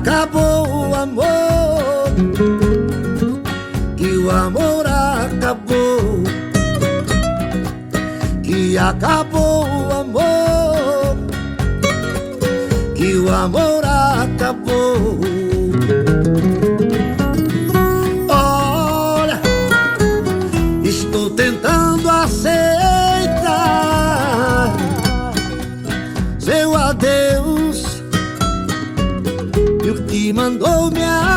acabou o amor, que o amor acabou, que acabou o amor, que o amor acabou. Olha, estou tentando aceitar seu adeus, e o que mandou me avisar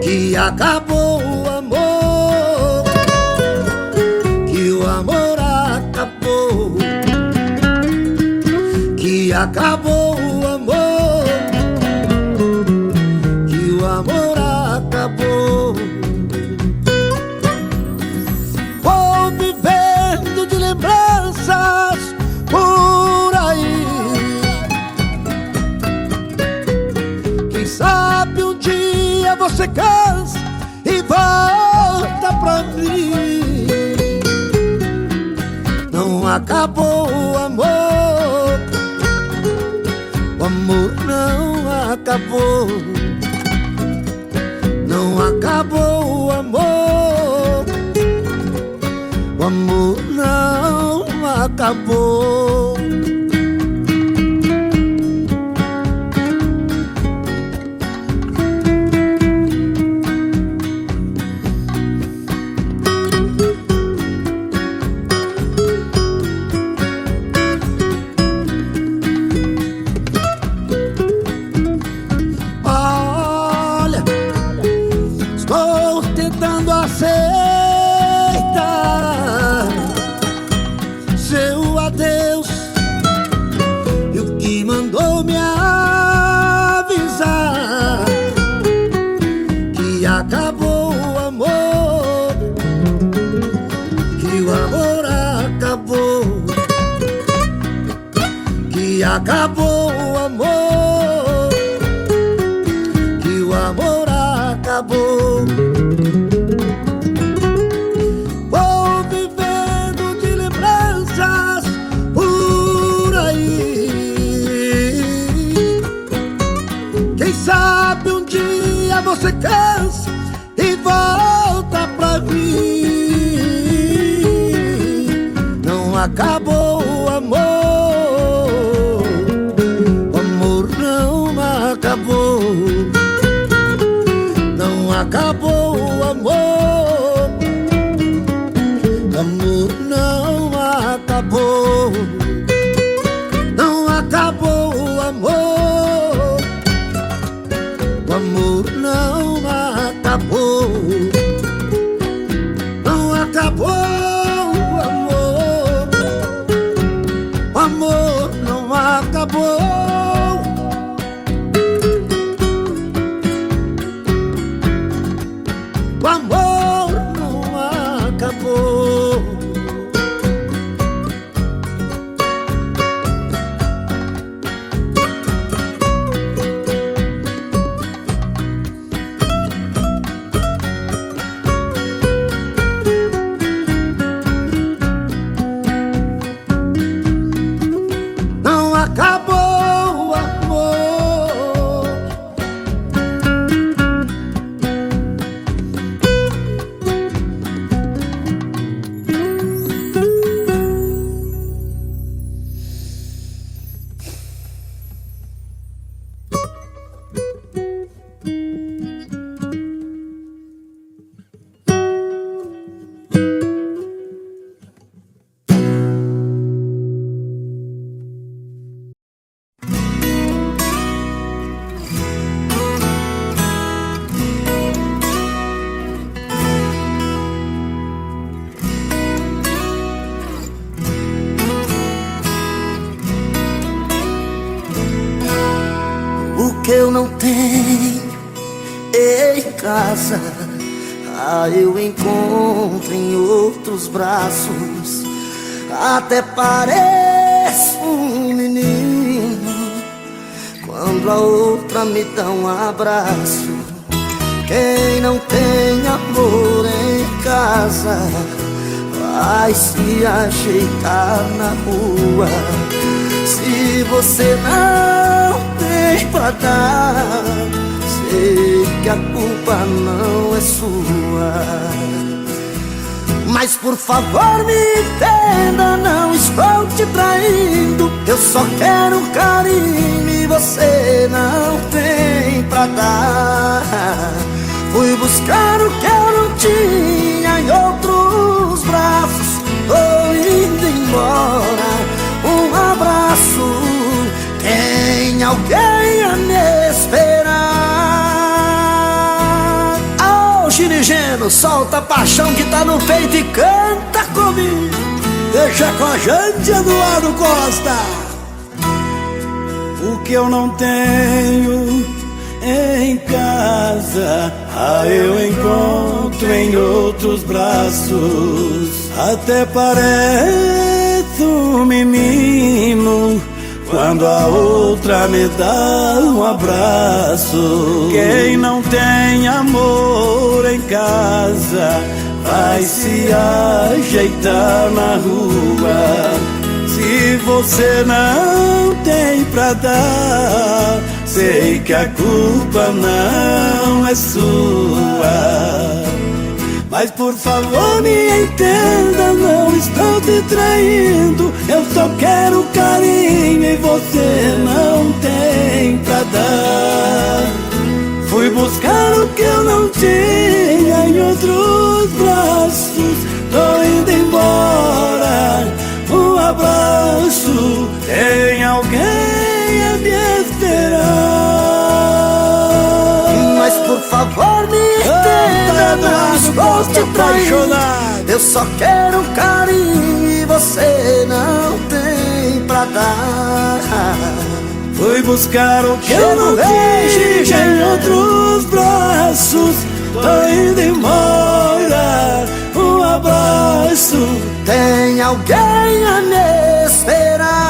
que acabou o amor, que o amor acabou, que acabou o amor, que o amor acabou. Vou vivendo de lembranças por aí, quem sabe um dia você cansa e volta pra mim. Não acabou o amor, o amor não acabou. Não acabou o amor, o amor não acabou. Estou tentando aceitar seu adeus, e o que mandou me avisar que acabou o amor, que o amor acabou, que acabou o amor, que o amor acabou. Vou vivendo de lembranças por aí, quem sabe um dia você cansa e volta pra mim. Não acabou o amor, o amor não acabou. Não acabou o amor, o amor não acabou. Não acabou o amor, o amor não acabou. Não acabou o amor, o amor não acabou. O amor não acabou. Não acabou o amor, o que eu não tenho em casa, eu encontro em outros braços. Até pareço um menino quando a outra me dá um abraço. Quem não tem amor em casa vai se ajeitar na rua. Se você não tem pra dar, sei que a culpa não é sua. Mas por favor me entenda, não estou te traindo. Eu só quero carinho e você não tem pra dar. Fui buscar o que eu não tinha em outros braços. Tô indo embora, um abraço. Tem alguém a me esperar. Ô Ginigeno, solta a paixão que tá no peito e canta comigo. Deixa com a gente, Eduardo Costa. O que eu não tenho em casa, eu encontro em outros braços. Até parece um menino quando a outra me dá um abraço. Quem não tem amor em casa vai se ajeitar na rua. Se você não tem pra dar, sei que a culpa não é sua. Mas por favor me entenda, não estou te traindo. Eu só quero carinho e você não tem pra dar. Fui buscar o que eu não tinha em outros braços. Tô indo embora, um abraço. Tem alguém a me esperar. Mas por favor me entenda, não estou te traindo. Eu só quero carinho e você não tem pra dar. Fui buscar o que eu não tinha em outros braços. Tô indo embora, um abraço. Tem alguém a me esperar.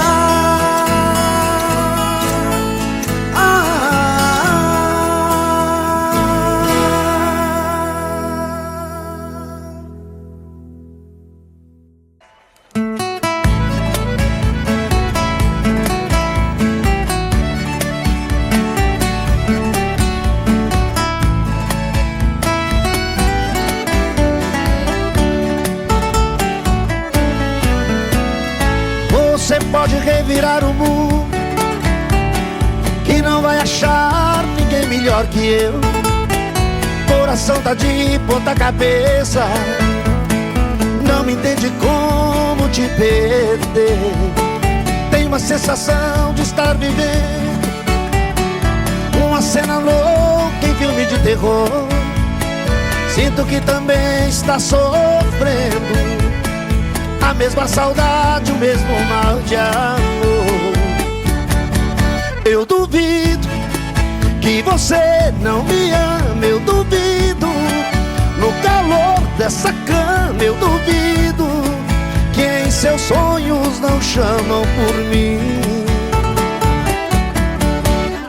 Você pode revirar o mundo, que não vai achar ninguém melhor que eu. Coração tá de ponta cabeça, não me entende como te perder. Tem uma sensação de estar vivendo uma cena louca em filme de terror. Sinto que também está sofrendo a mesma saudade, o mesmo mal de amor. Eu duvido que você não me ama, eu duvido. No calor dessa cama, eu duvido que em seus sonhos não chamam por mim.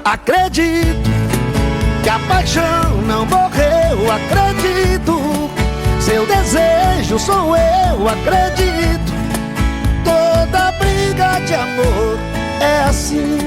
Acredito que a paixão não morreu, acredito. Seu desejo sou eu, acredito. Toda briga de amor é assim.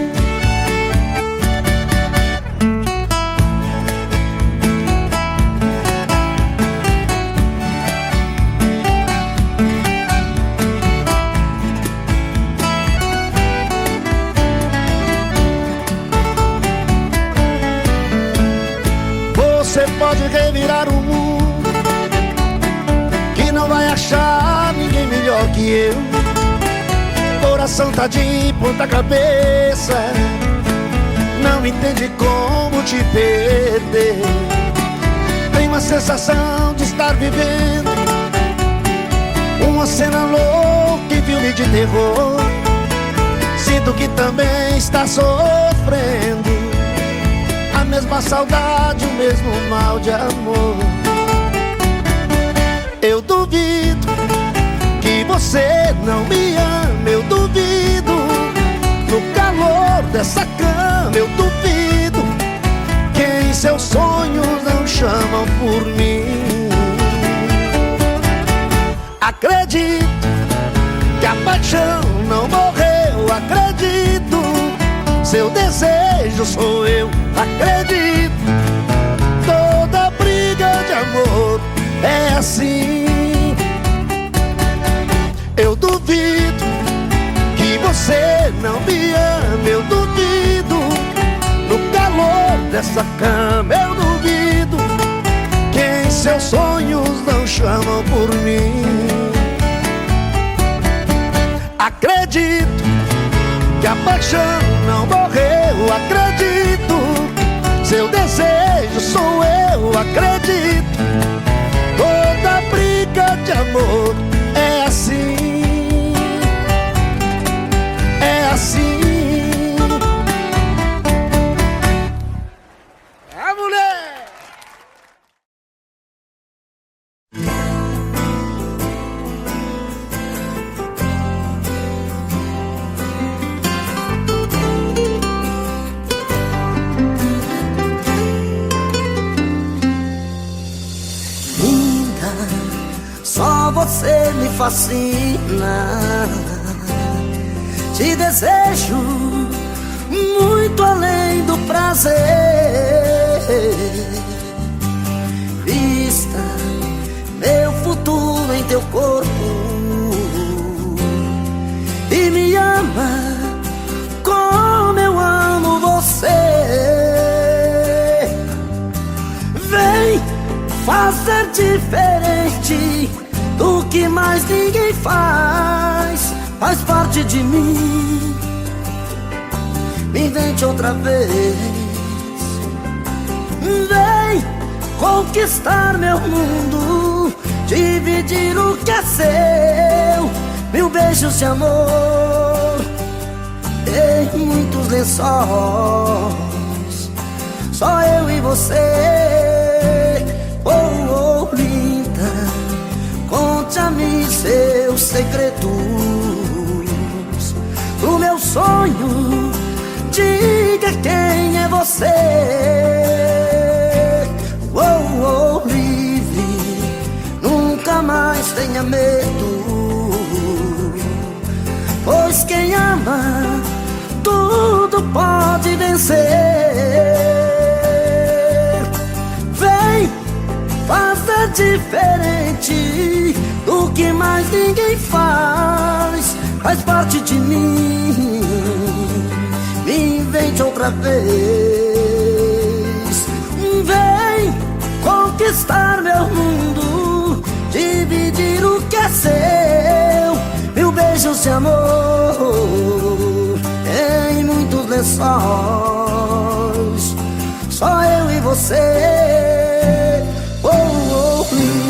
Você pode revirar o mundo, que não vai achar ninguém melhor que eu. Coração tá de ponta cabeça, não entende como te perder. Tem uma sensação de estar vivendo uma cena louca em filme de terror. Sinto que também está sofrendo a mesma saudade, o mesmo mal de amor. Eu duvido que você não me ama, eu duvido. No calor dessa cama, eu duvido que em seus sonhos não chamam por mim. Acredito que a paixão não morreu, acredito. seu desejo sou eu. Acredito, toda briga de amor é assim. Eu duvido que você não me ama, eu duvido. No calor dessa cama eu duvido que em seus sonhos não chamam por mim. Acredito que a paixão não morreu, acredito, seu desejo sou eu, acredito. Toda briga de amor é assim, é assim. É, mulher! Só você me fascina. Te desejo muito além do prazer. Vista meu futuro em teu corpo e me ama como eu amo você. Vem fazer diferente do que mais ninguém faz. Faz parte de mim. Me invente outra vez. Vem conquistar meu mundo, dividir o que é seu. Mil beijos de amor em muitos lençóis. Só eu e você. Oh, oh, linda, conte a mim seus segredos do meu sonho. Diga quem é você. Oh, oh, livre, nunca mais tenha medo, pois quem ama tudo pode vencer. Vem fazer diferente do que mais ninguém faz. Faz parte de mim. Me invente outra vez. Vem conquistar meu mundo, dividir o que é seu. Mil beijos de amor em muitos lençóis. Só eu e você. Oh, oh, linda.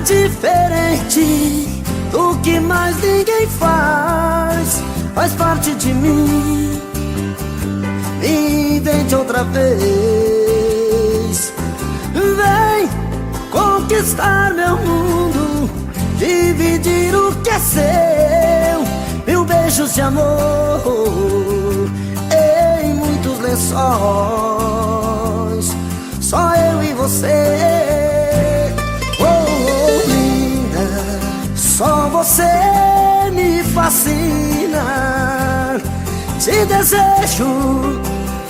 Diferente do que mais ninguém faz. Faz parte de mim. Me invente outra vez. Vem conquistar meu mundo, dividir o que é seu. Mil beijos de amor em muitos lençóis. Só eu e você. Só você me fascina. Te desejo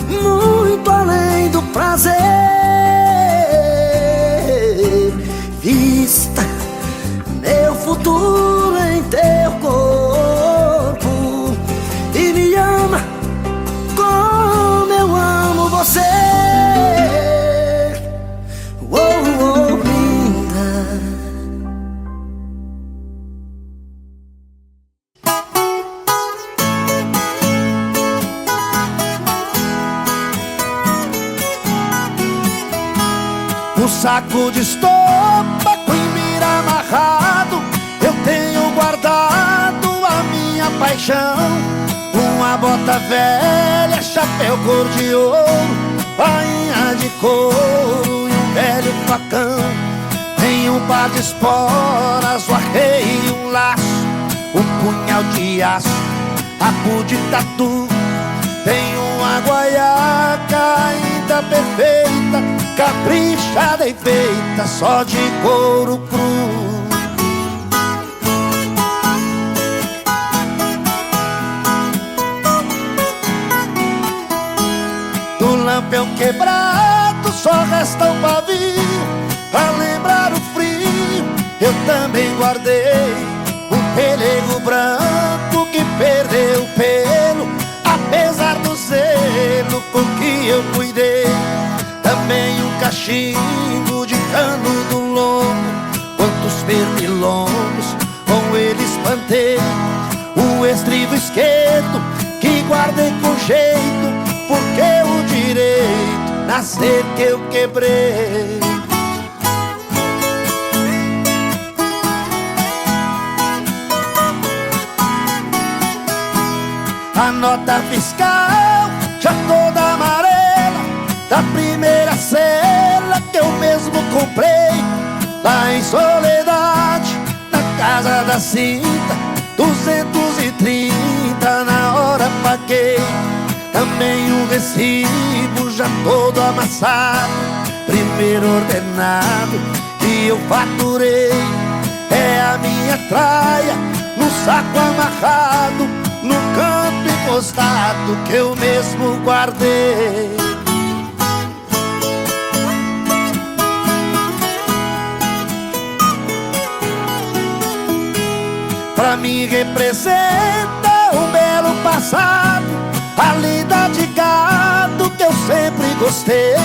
muito além do prazer. Vista meu futuro em teu corpo e me ama como eu amo você. Oh, oh, linda. Um saco de estopa com mira amarrado, eu tenho guardado a minha paixão. uma bota velha, chapéu cor de ouro, bainha de couro e um velho facão. Tem um par de esporas, o arreio e um laço, um punhal de aço, rabo de tatu. Tem uma guaiaca ainda perfeita, caprichada e feita só de couro cru. Do lampião quebrado só resta um pavio, pra lembrar o frio eu também guardei um pelego branco que perdeu o pelo, apesar do zelo com que eu cuidei. Também um cachimbo de cano do lombo, quantos pernilongos com ele espantei. O estribo esquerdo que guardei com jeito, porque o direito nascer que eu quebrei. A nota fiscal já toda amarela, da primeira cela que eu mesmo comprei lá em Soledade, na casa da Cinta, 230 na hora paguei. Também um recibo já todo amassado, primeiro ordenado que eu faturei. É a minha traia no saco amarrado, no canto encostado que eu mesmo guardei. Pra mim representa um belo passado, a lida de gado que eu sempre gostei.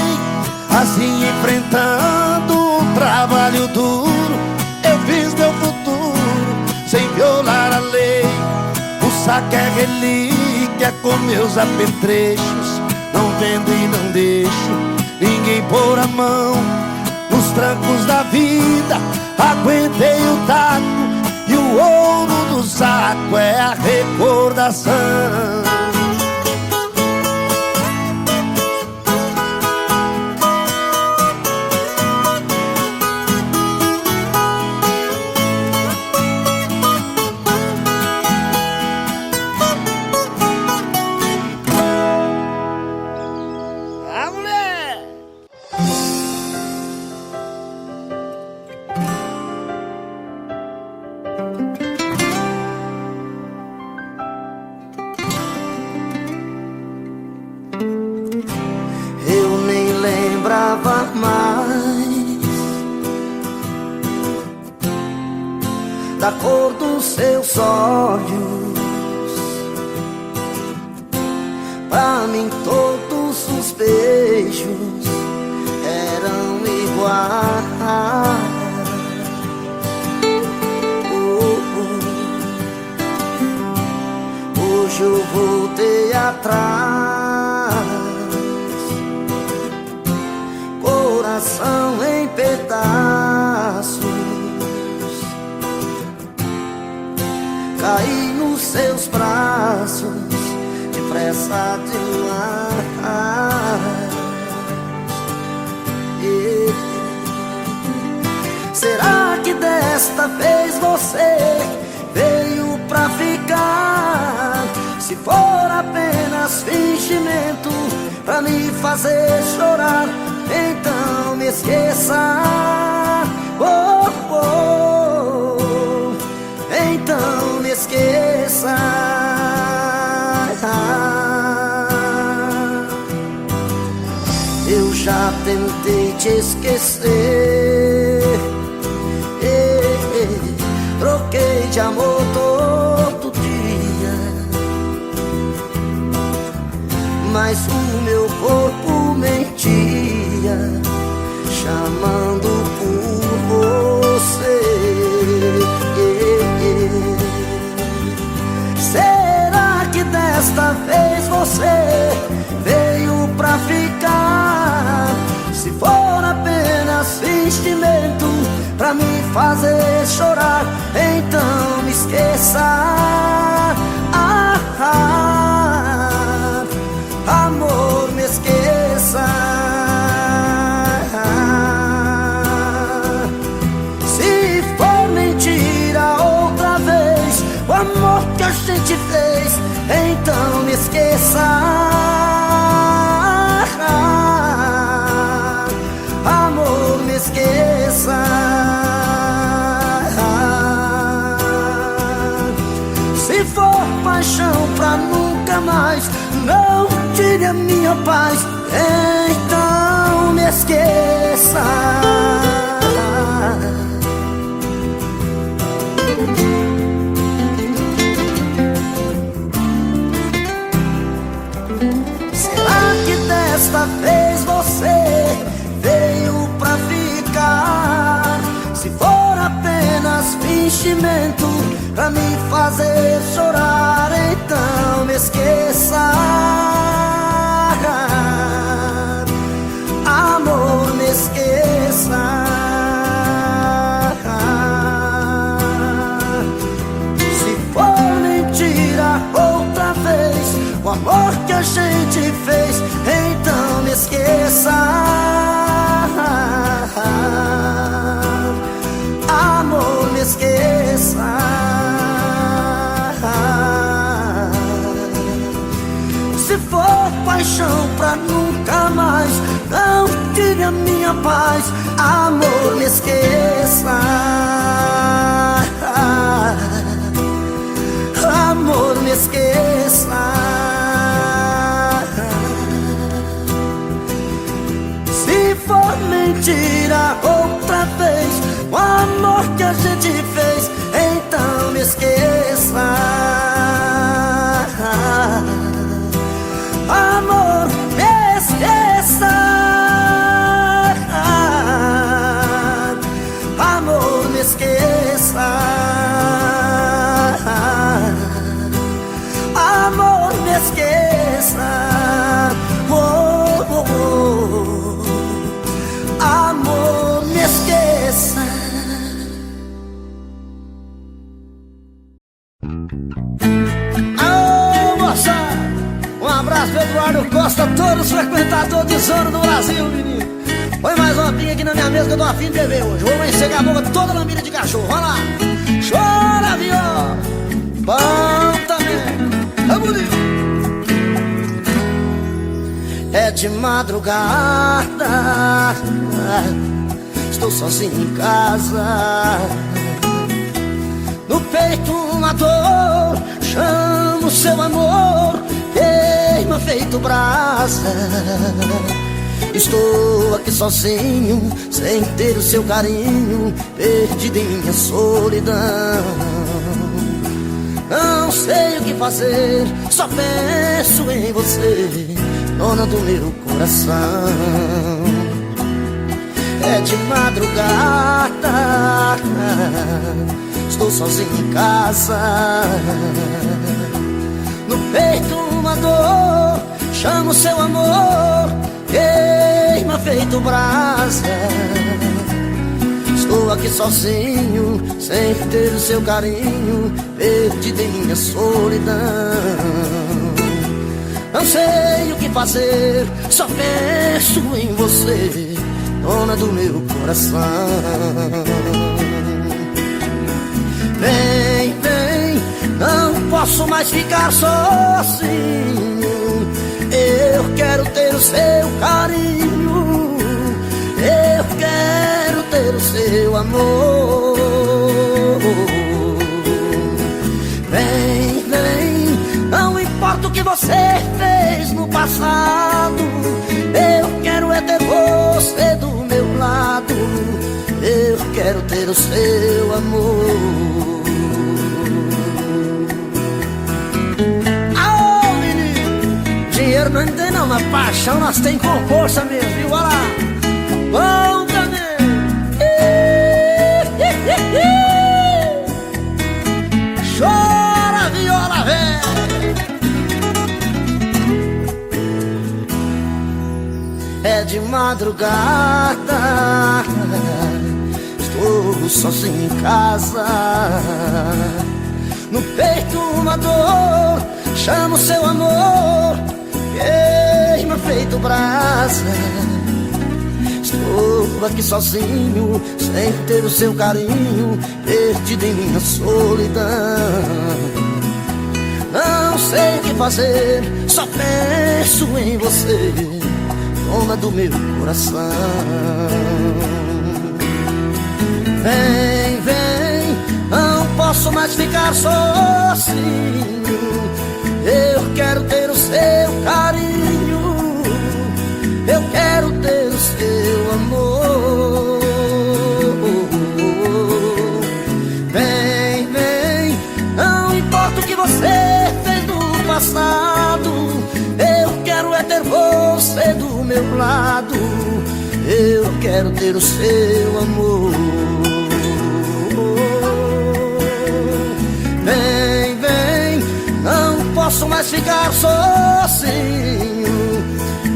Assim enfrentando um trabalho duro, eu fiz meu futuro sem violar a lei. O saco é relíquia com meus apetrechos, não vendo e não deixo ninguém pôr a mão. Nos trancos da vida aguentei o taco, e o ouro do saco é a recordação. Eu nem lembrava mais da cor dos seus olhos. Pra mim todos os beijos eram iguais. Hoje eu voltei atrás, coração em pedaços, caí nos seus braços depressa demais. Será que desta vez você veio pra ficar? Se for apenas fingimento pra me fazer chorar, então me esqueça. Oh, oh, então me esqueça. Eu já tentei te esquecer, troquei de amor todo dia, mas o meu corpo mentia, chamando por você. Será que desta vez você veio pra ficar? Se for apenas fingimento pra me fazer chorar, então me esqueça. te fez, então me esqueça. Amor, me esqueça. Se for paixão pra nunca mais, não tire a minha paz, então me esqueça. Será que desta vez você veio pra ficar? Se for apenas fingimento pra me fazer chorar, então me esqueça. Amor, me esqueça. Se for mentira outra vez o amor que a gente fez, então me esqueça. Amor, me esqueça. Se for paixão pra nunca mais, não tire a minha paz, amor, me esqueça. Amor, me esqueça. Se for mentira outra vez o amor que a gente fez, então me esqueça. Amor, me esqueça. Amor, me esqueça. Amor, me esqueça. Oh, oh, oh. Amor, me esqueça. Alô, moçada! Um abraço pro Eduardo Costa, todos frequentadores de zona do Brasil, menino. Põe mais uma pinga aqui na minha mesa que eu tô afim de beber hoje. Vou enxergar a boca toda lambida de cachorro. Olha lá! Chora, viola! Bom também! É bonito! É de madrugada, estou sozinho em casa. No peito uma dor, chamo seu amor, queima feito brasa. Estou aqui sozinho, sem ter o seu carinho, perdido em minha solidão. Não sei o que fazer, só penso em você, dona do meu coração. É de madrugada, estou sozinho em casa. No peito uma dor, chamo seu amor, queima feito brasa. Estou aqui sozinho, sem ter o seu carinho, perdido em minha solidão. Não sei o que fazer, só penso em você, dona do meu coração. Vem, vem, não posso mais ficar sozinho. Eu quero ter o seu carinho, eu quero ter o seu amor. Vem, vem, não importa o que você fez no passado, eu quero é ter você do meu lado, eu quero ter o seu amor. Aô, menino! Dinheiro não tem não, mas paixão nós tem com força mesmo, viu? Olha lá! Bom também! Chora, viola velha! É de madrugada, estou sozinho em casa. No peito uma dor, chamo seu amor, queima feito brasa. Estou aqui sozinho, sem ter o seu carinho, perdido em minha solidão. fazer, só penso em você, dona do meu coração. Vem, vem, não posso mais ficar sozinho. Eu quero ter o seu carinho, eu quero ter o seu amor. Vem, vem, não importa o que você fez no passado, eu quero é ter você do meu lado, eu quero ter o seu amor. Vem, vem, não posso mais ficar sozinho,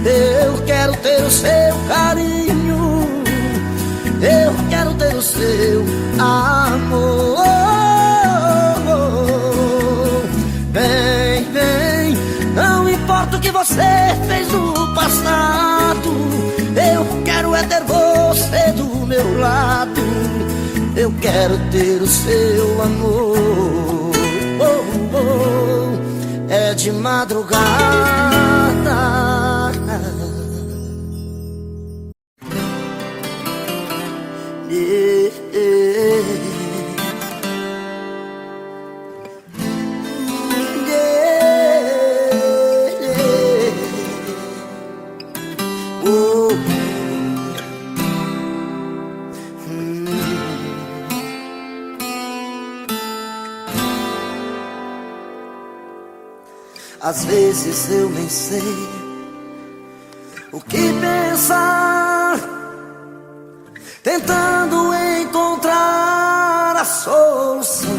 eu quero ter o seu carinho, eu quero ter o seu amor. Vem, vem, não importa o que você fez no passado, eu quero é ter você do meu lado, eu quero ter o seu amor. É de madrugada, às vezes eu nem sei o que pensar, tentando encontrar a solução.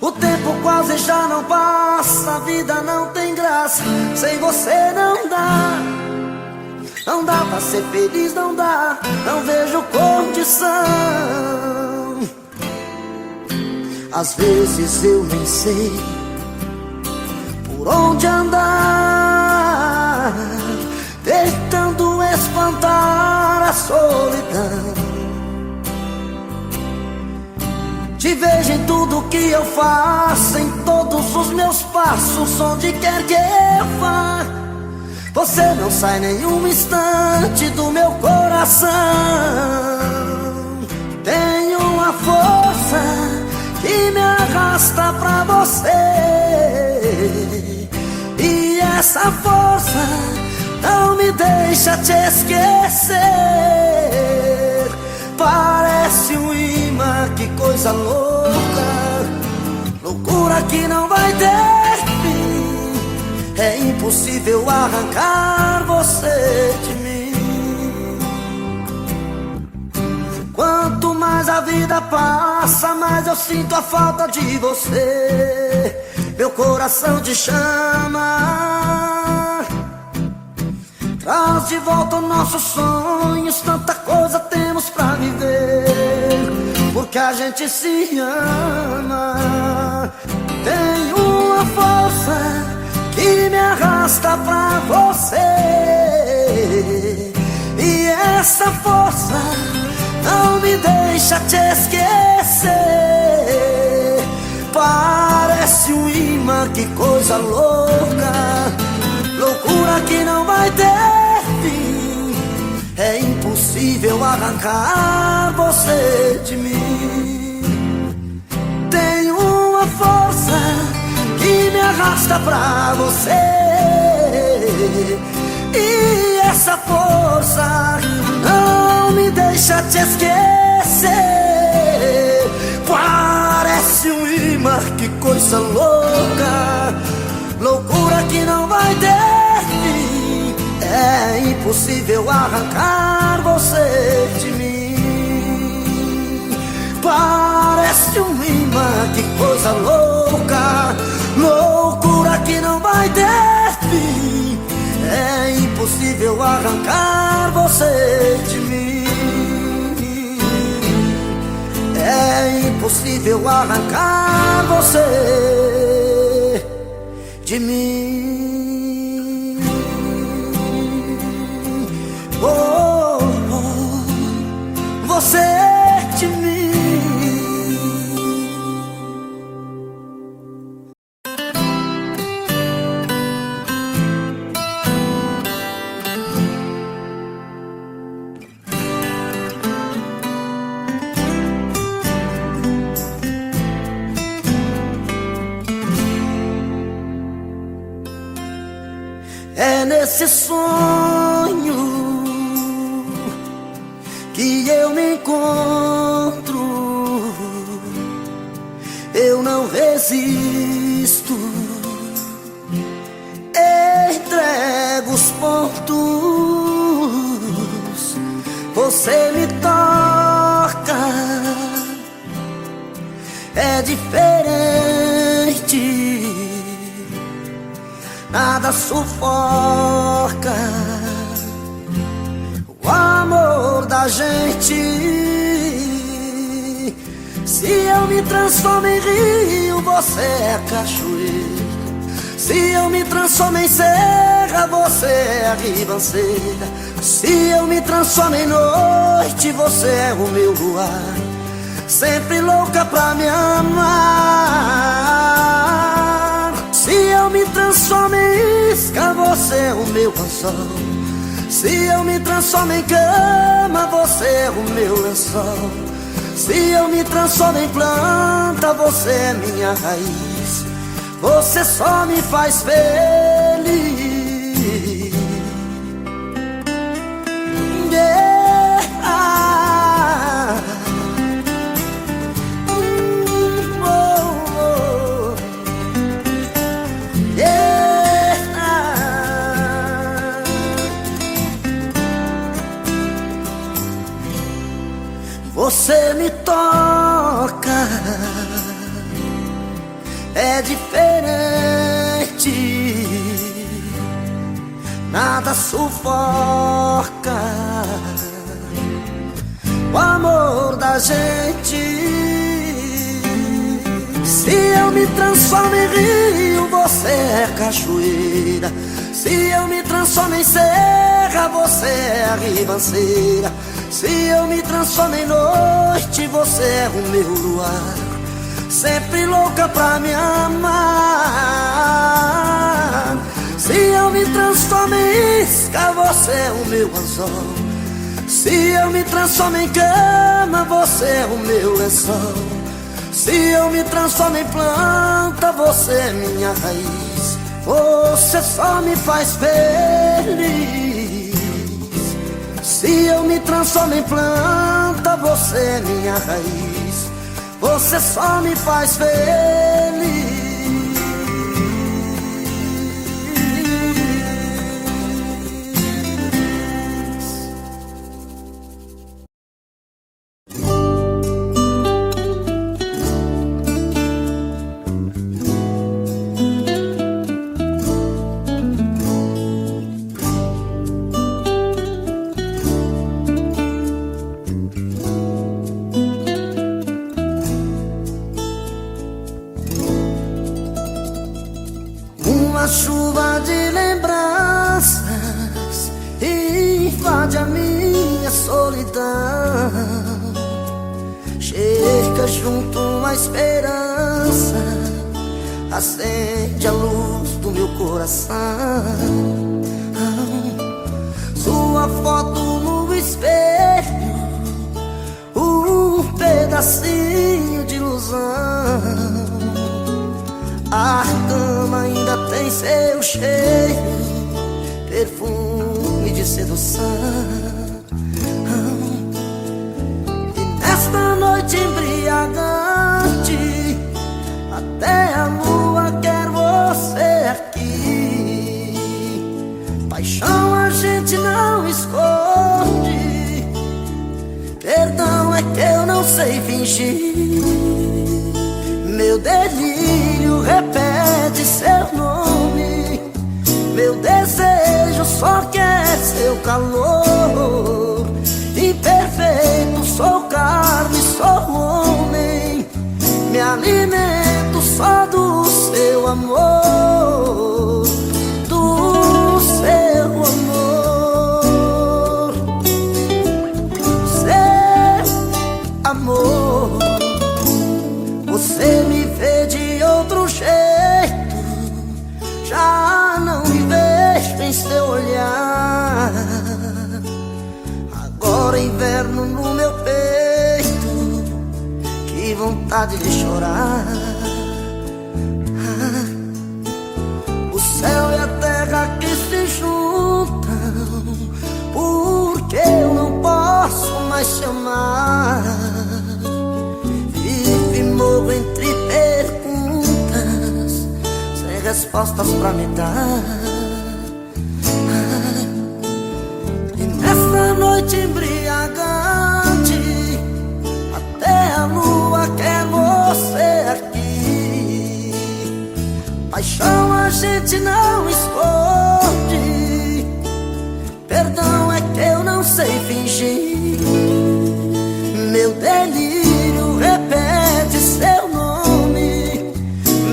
O tempo quase já não passa, a vida não tem graça, sem você não dá. Não dá pra ser feliz, não dá, não vejo condição. Às vezes eu nem sei por onde andar, tentando espantar a solidão. Te vejo em tudo que eu faço, em todos os meus passos, onde quer que eu vá. Você não sai nenhum instante do meu coração. Tem uma força que me arrasta pra você, e essa força não me deixa te esquecer. Parece um imã, que coisa louca, loucura que não vai ter fim. É impossível arrancar você de mim. Quanto mais a vida passa, mais eu sinto a falta de você. Meu coração te chama, traz de volta os nossos sonhos. Tanta coisa temos pra viver, porque a gente se ama. Tem uma força que me arrasta pra você, e essa força não me deixa te esquecer. Parece um imã, que coisa louca, loucura que não vai ter fim. É impossível arrancar você de mim. Tem uma força que me arrasta pra você, e essa força não me deixa te esquecer. Parece um imã, que coisa louca, loucura que não vai ter fim. É impossível arrancar você de mim. Parece um imã, que coisa louca, loucura que não vai ter fim. É impossível arrancar você de mim. É impossível arrancar você de mim. Oh, oh, você de mim. esse sonho que eu me encontro, eu não resisto, entrego os pontos, você me toca, é diferente, nada sufoca o amor da gente. Se eu me transformo em rio, você é cachoeira. Se eu me transformo em serra, você é a ribanceira. Se eu me transformo em noite, você é o meu luar, sempre louca pra me amar. Se eu me transformo em isca, você é o meu anzol. Se eu me transformo em cama, você é o meu lençol. Se eu me transformo em planta, você é minha raiz. Você só me faz feliz. Você me toca, é diferente, nada sufoca o amor da gente. Se eu me transformo em rio, você é cachoeira. Se eu me transformo em serra, você é a ribanceira. Se eu me transformo em noite, você é o meu luar, sempre louca pra me amar. Se eu me transformo em isca, você é o meu anzol. Se eu me transformo em cama, você é o meu lençol. Se eu me transformo em planta, você é minha raiz. Você só me faz feliz. Se eu me transformo em planta, você é minha raiz. Você só me faz feliz. Uma chuva de lembranças invade a minha solidão, chega junto a esperança, acende a luz do meu coração. Sua foto no espelho, um pedacinho de ilusão. A cama ainda tem seu cheiro, perfume de sedução. E nesta noite embriagante, até a lua quer você aqui. Paixão a gente não esconde, perdão é que eu não sei fingir. Meu delírio repete seu nome, meu desejo só quer seu calor. Imperfeito, sou carne, sou homem, me alimento só do seu amor, do seu amor, seu amor. Você me vê de outro jeito, já não me vejo em seu olhar. Agora inverno no meu peito, que vontade de chorar. O céu e a terra que se juntam mais te amar. Vivo e morro entre perguntas, sem respostas pra me dar. E nessa noite embriagante, até a lua quer você aqui. Paixão a gente não esconde, perdão é que eu não sei fingir. Meu delírio repete seu nome,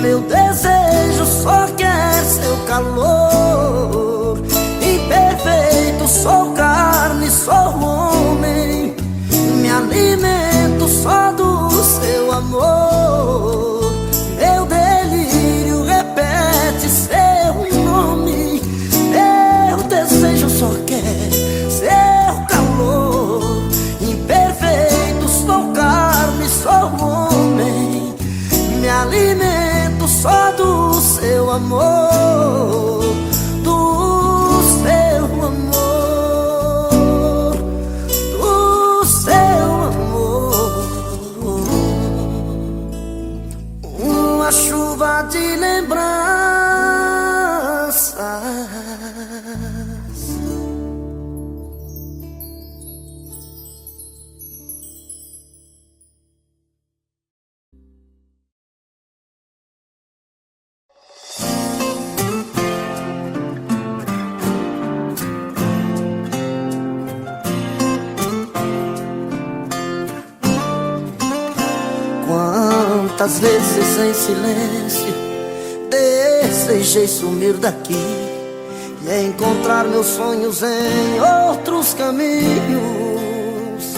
meu desejo só quer seu calor. Imperfeito, sou carne, sou homem, me alimento só do seu amor. Meu delírio repete seu nome, meu desejo só quer seu calor. Imperfeito, sou carne, sou homem, me alimento só do seu amor. Do seu amor, do seu amor. Uma chuva de lembranças. Quantas vezes em silêncio desejei sumir daqui e encontrar meus sonhos em outros caminhos.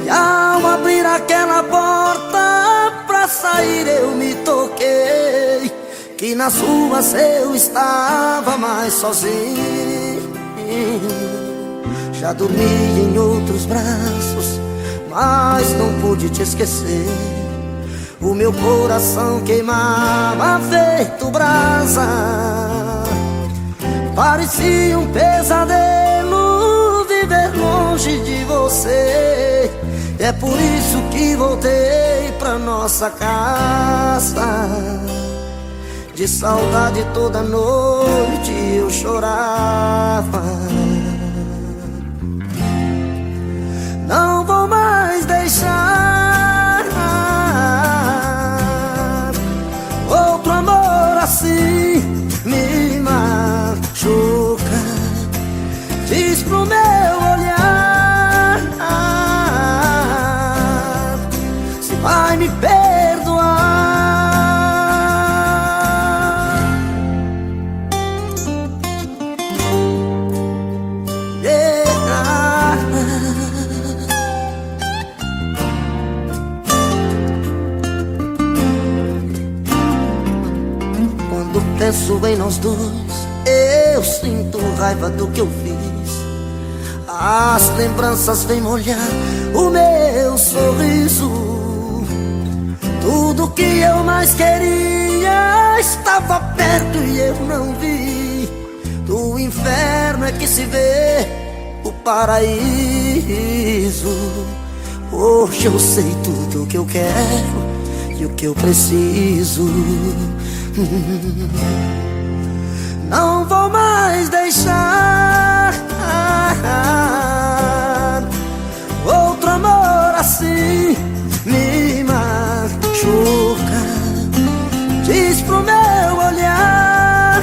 E ao abrir aquela porta pra sair eu me toquei que nas ruas eu estava mais sozinho. Já dormi em outros braços, mas não pude te esquecer. O meu coração queimava feito brasa, parecia um pesadelo viver longe de você. É por isso que voltei pra nossa casa. De saudade toda noite eu chorava. Não vou mais deixar outro amor assim me machuca. Diz pro meu olhar se vai me perdoar. Penso em nós dois, eu sinto raiva do que eu fiz. As lembranças vêm molhar o meu sorriso. Tudo que eu mais queria estava perto e eu não vi. Do inferno é que se vê o paraíso. Hoje eu sei tudo o que eu quero e o que eu preciso. Não vou mais deixar outro amor assim me machuca. Diz pro meu olhar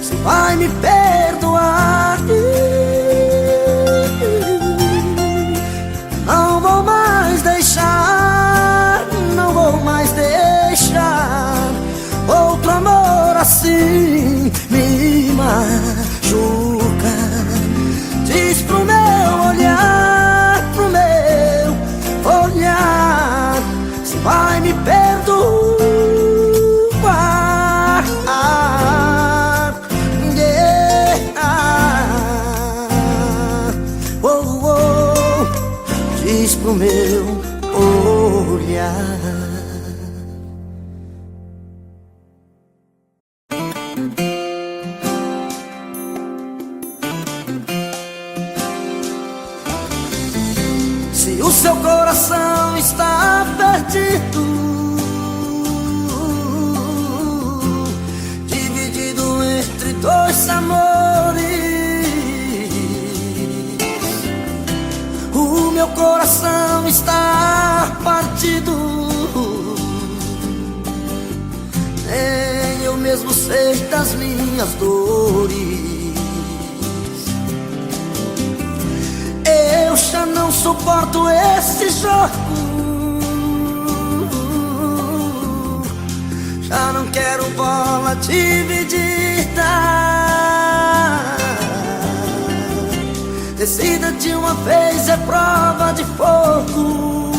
se vai me perdoar. Não vou mais deixar, não vou mais deixar outro amor assim me machuca. Diz pro meu olhar, pro meu olhar se vai me perdoar. Yeah. Oh, oh. Diz pro meu olhar. seu coração está perdido, dividido entre dois amores. O meu coração está partido, nem eu mesmo sei das minhas dores. Eu já não suporto esse jogo, já não quero bola dividida. Decida de uma vez, é prova de fogo.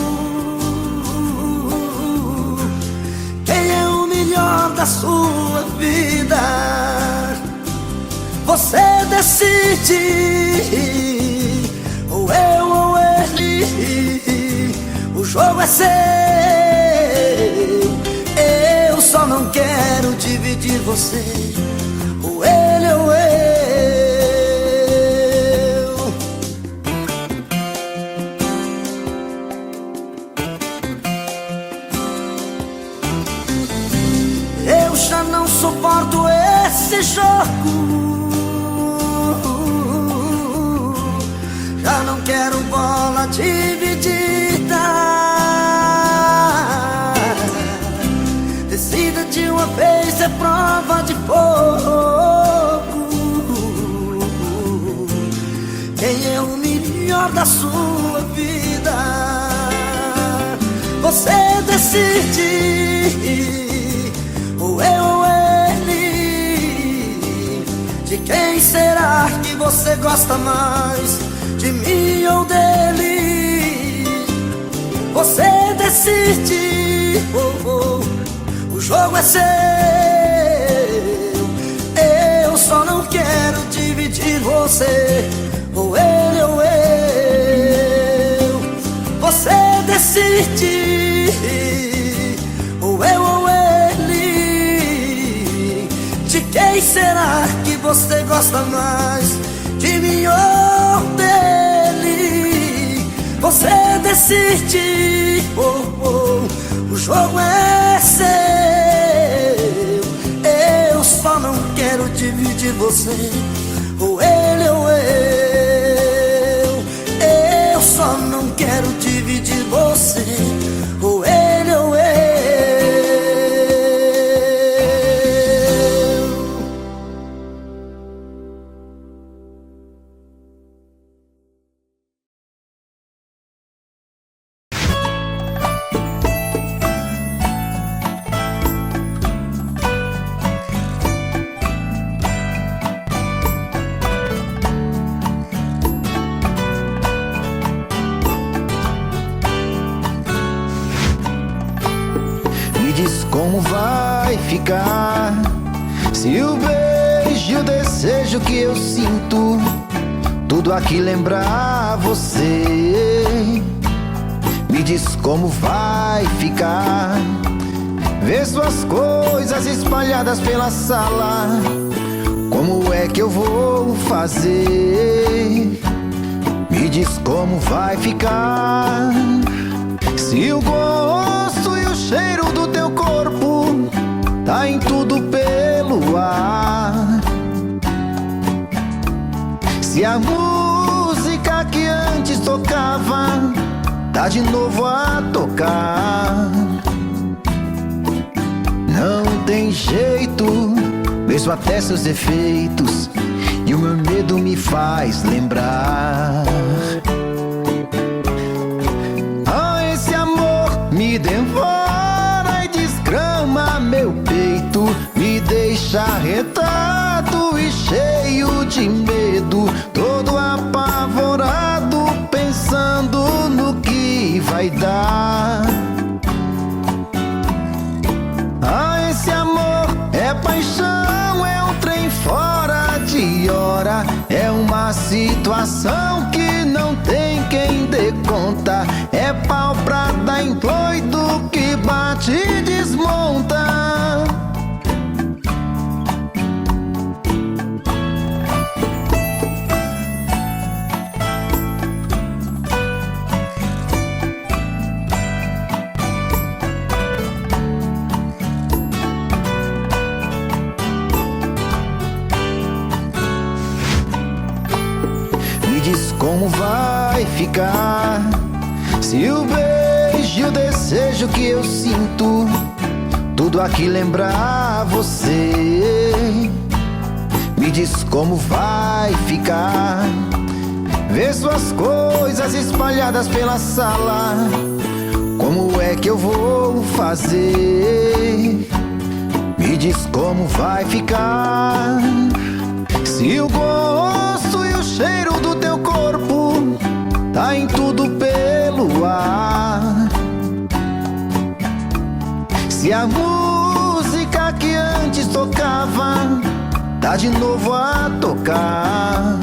Quem é o melhor da sua vida? Você decide. Ou eu ou ele, o jogo é seu. Eu só não quero dividir você, ou ele ou eu. Eu já não suporto esse jogo, já não quero bola dividida. Decida de uma vez, é prova de fogo. Quem é o melhor da sua vida? Você decide, ou eu ou ele. De quem será que você gosta mais? De mim ou dele? Você decide. O jogo é seu. Eu só não quero dividir você, ou ele ou eu. Você decide, ou eu ou ele. De quem será que você gosta mais? De mim ou dele? Você decide. O jogo é seu. Eu só não quero dividir você, ou ele ou eu. Eu só não quero dividir você, ou ele ou eu. Como vai ficar se o beijo e o desejo que eu sinto tudo aqui lembrar você? Me diz como vai ficar ver suas coisas espalhadas pela sala. Como é que eu vou fazer? Me diz como vai ficar se o gosto e o cheiro do teu corpo tá em tudo pelo ar. Se a música que antes tocava tá de novo a tocar. Não tem jeito, vejo até seus defeitos e o meu medo me faz lembrar. Esse amor me devora e desgrama meu peito, me deixa arretado e cheio de medo, todo apavorado, pensando no que vai dar. Esse amor é paixão, é um trem fora de hora, é uma situação que não tem quem dê conta, é pau pra dar em doido que bate e desmonta. ficar? Se o beijo e o desejo que eu sinto, tudo aqui lembrar você, me diz como vai ficar? Ver suas coisas espalhadas pela sala, como é que eu vou fazer? Me diz como vai ficar? Se o gosto e o cheiro do teu corpo tá em tudo pelo ar, se a música que antes tocava tá de novo a tocar,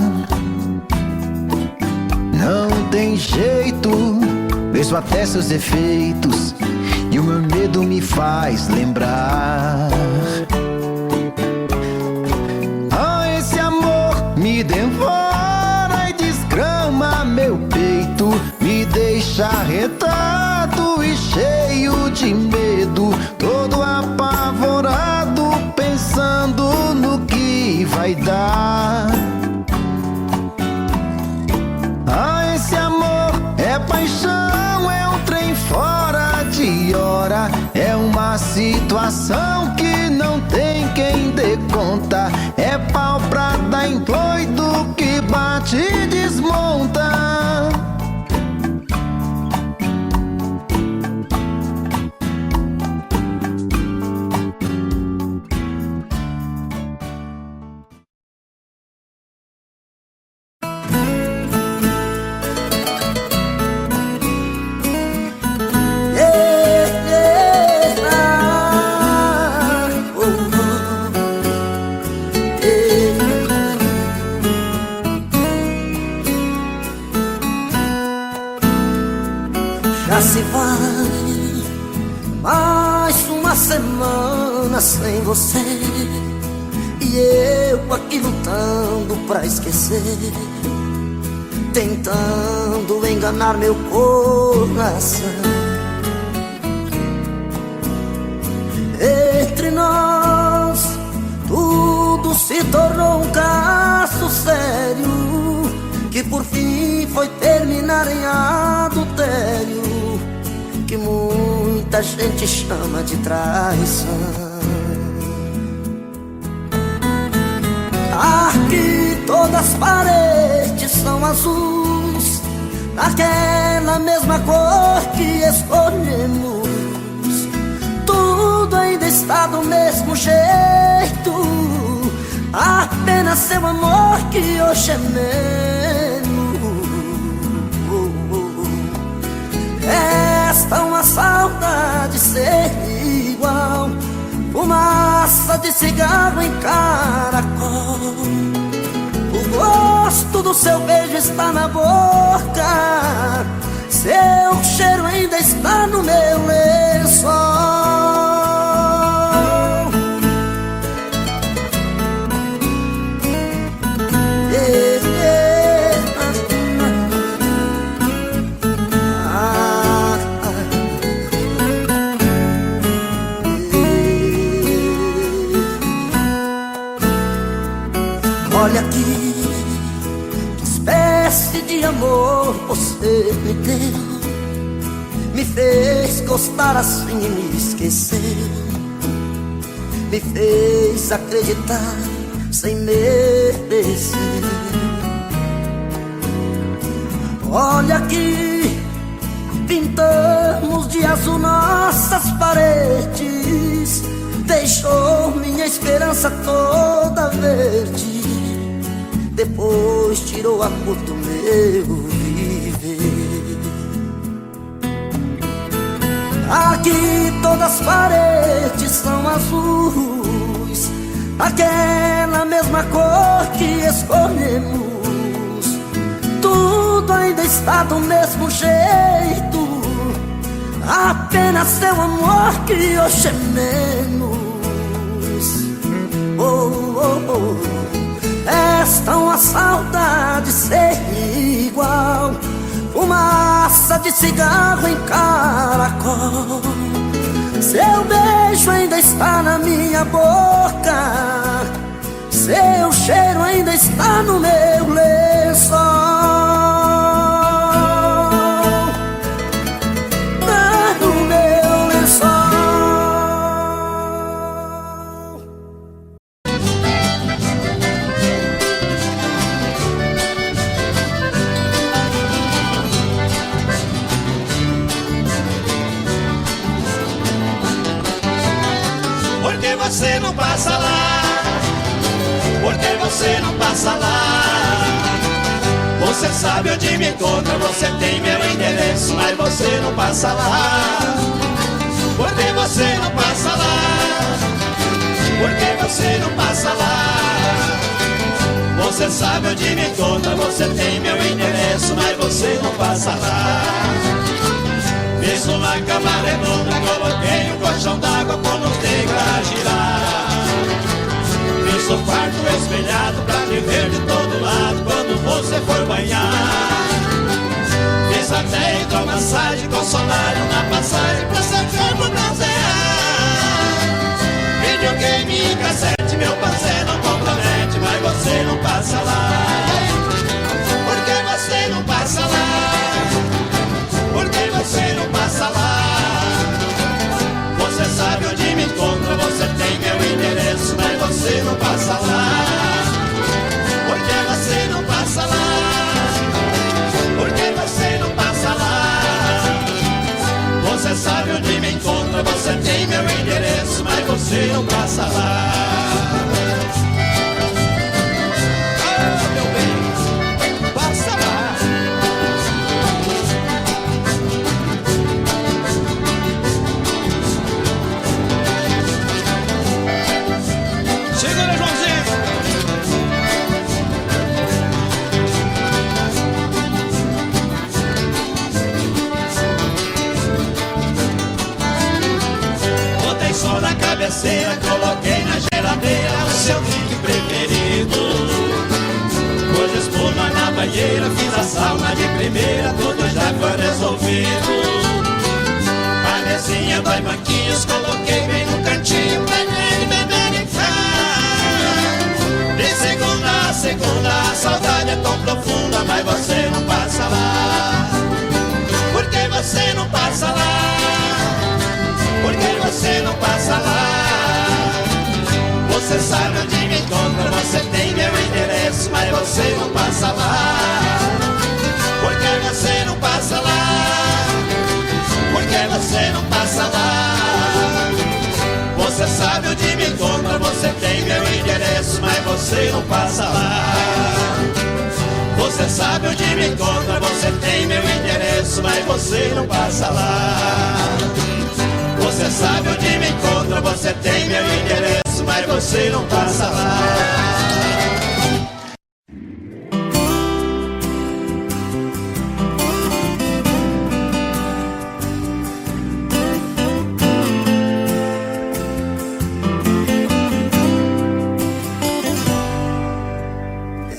não tem jeito, vejo até seus defeitos e o meu medo me faz lembrar. Ah, esse amor me devora e desgrama meu peito, me deixa arretado e cheio de medo, todo apavorado, pensando no que vai dar. Ah, esse amor é paixão, é um trem fora de hora, é uma situação que não tem quem dê conta, é pau pra dar em doido que bate e desmonta. Já se vai mais uma semana sem você, e eu aqui lutando pra esquecer, tentando enganar meu coração. Entre nós tudo se tornou um caso sério, que por fim foi terminar em adultério, que muita gente chama de traição. Aqui todas as paredes são azuis, daquela mesma cor que escolhemos, tudo ainda está do mesmo jeito, apenas seu amor que hoje é menos. Resta uma saudade ser igual, fumaça de cigarro em caracol. O gosto do seu beijo está na boca, seu cheiro ainda está no meu lençol. Olha aqui, que espécie de amor você me deu, me fez gostar assim e me esqueceu, me fez acreditar sem merecer. Olha aqui, pintamos de azul nossas paredes, deixou minha esperança toda verde, depois tirou a cor do meu viver. Aqui todas as paredes são azuis, aquela mesma cor que escolhemos, tudo ainda está do mesmo jeito, apenas seu amor que hoje é menos. Oh, oh, oh. Resta uma saudade ser igual, fumaça de cigarro em caracol. Seu beijo ainda está na minha boca, seu cheiro ainda está no meu lençol. você não passa lá? Por que você não passa lá? Você sabe onde me encontra, você tem meu endereço, mas você não passa lá. Por que você não passa lá? Por que você não passa lá? Você sabe onde me encontra, você tem meu endereço, mas você não passa lá. Fiz uma cama redonda, coloquei um colchão d'água, quando tem pra girar. Fiz um quarto espelhado pra me ver de todo lado quando você for banhar. Fiz até hidromassagem com solário na passagem pra seu corpo bronzear. Videogame e cassete, meu parceiro não compromete, mas você não passa lá. Por que você não passa lá? Por que você não passa lá? Você sabe onde me encontra, você tem meu endereço, mas você não passa lá. Por que você não passa lá? Por que você não passa lá? Você sabe onde me encontra, você tem meu endereço, mas você não passa lá. Ah, meu bem, passa lá. Segura, Joãozinho. Botei som na cabeceira, coloquei na geladeira o seu drink preferido. Pus espuma na banheira, fiz a sauna de primeira, tudo já foi resolvido. A mesinha vai banquinhos, coloquei bem no cantinho, beber e beber e ficar. De segunda a segunda, a saudade é tão profunda, mas você não passa lá. Por que você não passa lá? Por que você não passa lá? Você sabe onde me encontra, você tem meu endereço, mas você não passa lá. Por que você não passa lá? Por que você não passa lá? Você sabe onde me encontra, você tem meu endereço, mas você não passa lá. Você sabe onde me encontra, você tem meu endereço, mas você não passa lá. Você sabe onde me encontra, você tem meu endereço, mas você não passa lá.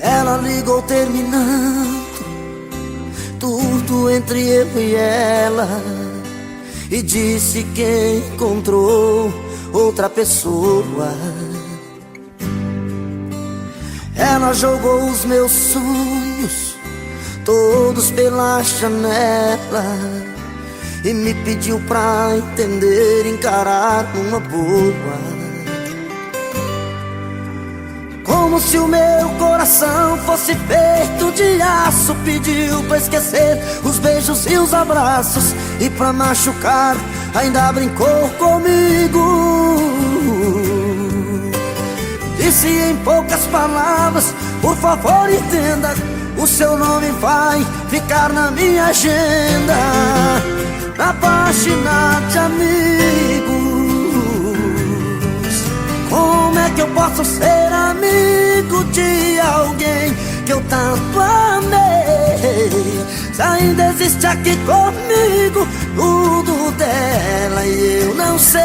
Ela ligou terminando tudo entre eu e ela e disse que encontrou outra pessoa. Ela jogou os meus sonhos todos pela janela e me pediu pra entender, encarar numa boa. Como se o meu coração fosse feito de aço, pediu pra esquecer os beijos e os abraços, e pra machucar ainda brincou comigo. Disse em poucas palavras: por favor entenda, o seu nome vai ficar na minha agenda, na página de amigos. Como é que eu posso ser amigo de alguém que eu tanto amei, se ainda existe aqui comigo tudo dela e eu não sei?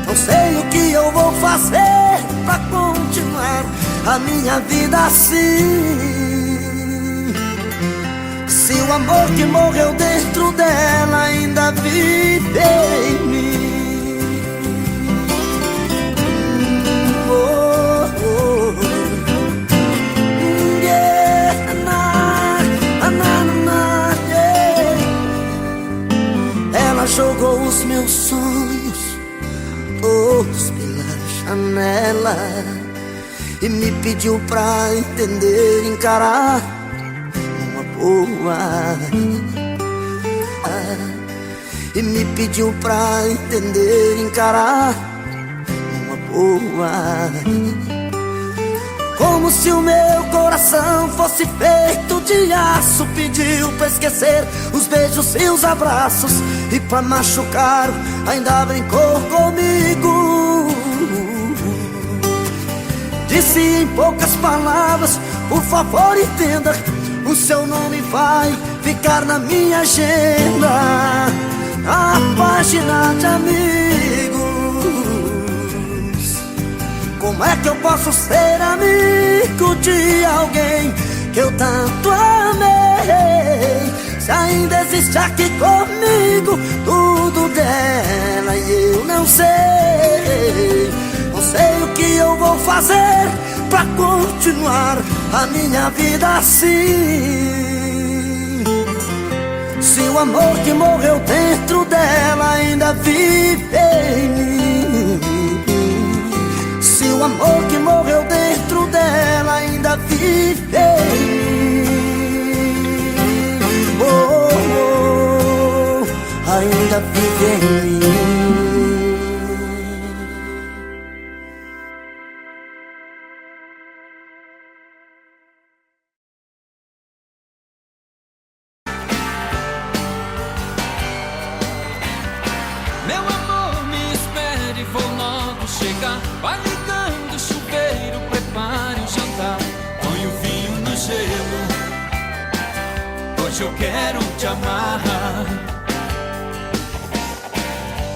Não sei o que eu vou fazer pra continuar a minha vida assim, se o amor que morreu dentro dela ainda vive em mim. Ela jogou os meus sonhos todos pela janela e me pediu pra entender, encarar numa boa. E me pediu pra entender, encarar voar. Como se o meu coração fosse feito de aço, pediu pra esquecer os beijos e os abraços, e pra machucar ainda brincou comigo. Disse em poucas palavras: por favor entenda, o seu nome vai ficar na minha agenda, a página de amigos. Como é que eu posso ser amigo de alguém que eu tanto amei, se ainda existe aqui comigo tudo dela e eu não sei? Não sei o que eu vou fazer pra continuar a minha vida assim, se o amor que morreu dentro dela ainda vive em mim. Se o amor que morreu dentro dela ainda vive em mim. Oh, oh, ainda vive em mim. Meu amor, me espere, vou logo chegar. Vai ligando o chuveiro, prepare o jantar. Põe o vinho no gelo, hoje eu quero te amarrar.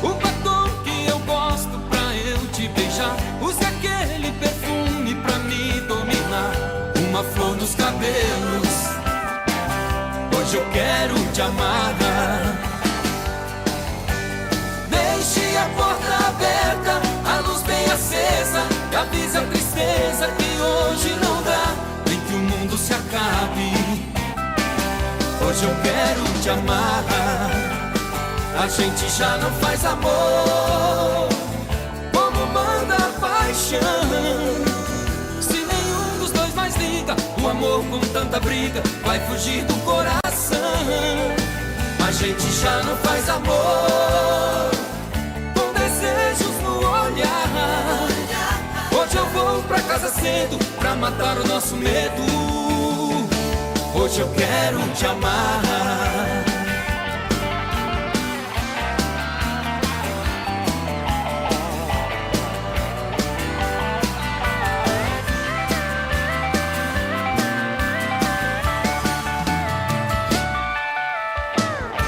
O batom que eu gosto pra eu te beijar. Use aquele perfume pra me dominar. Uma flor nos cabelos, hoje eu quero te amarrar. Deixe a porta aberta, a luz bem acesa, e avise a tristeza que hoje não dá, nem que o mundo se acabe. Hoje eu quero te amarrar. A gente já não faz amor como manda a paixão. Se nenhum dos dois mais liga, o amor com tanta briga vai fugir do coração. A gente já não faz amor com desejos no olhar. Hoje eu vou pra casa cedo pra matar o nosso medo. Hoje eu quero te amar.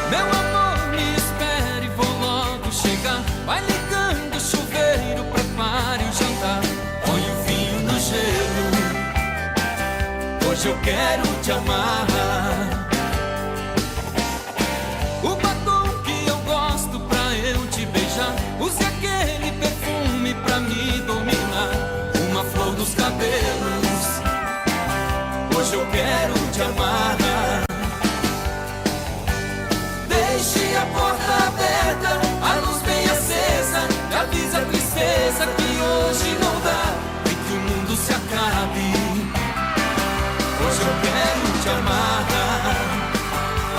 Meu amor, me espere, vou logo chegar. Vai ligando o chuveiro, prepare o jantar. Põe o vinho no gelo, hoje eu quero te amarrar. O batom que eu gosto pra eu te beijar. Use aquele perfume pra me dominar. Uma flor nos cabelos, hoje eu quero te amarrar. Deixe a porta aberta, a luz bem acesa, e avisa a tristeza que hoje não dá, nem que o mundo se acabe. Hoje eu quero te amarrar.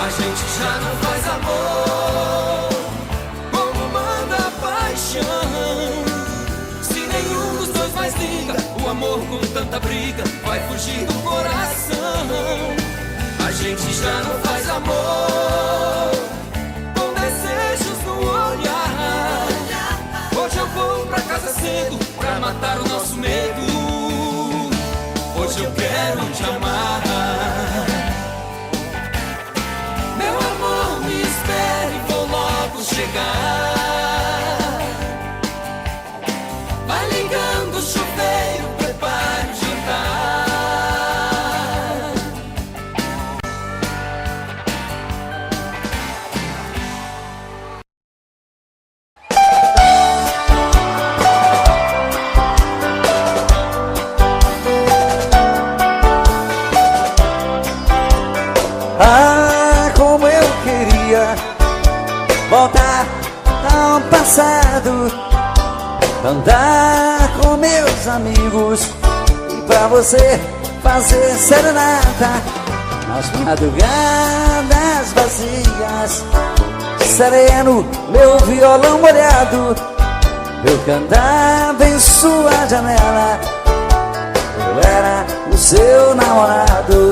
A gente já não faz amor como manda a paixão. Se nenhum dos dois mais liga, o amor com tanta briga vai fugir do coração. A gente já não faz amor com desejos no olhar. Hoje eu vou pra casa cedo pra matar o nosso medo. Hoje eu quero te amarrar. Meu amor, me espere, vou logo chegar. Vai ligando o chuveiro, prepare o jantar. Ah, como eu queria voltar ao passado, andar com meus amigos e pra você fazer serenata nas madrugadas vazias, sereno, meu violão molhado, Eu cantava em sua janela, eu era o seu namorado.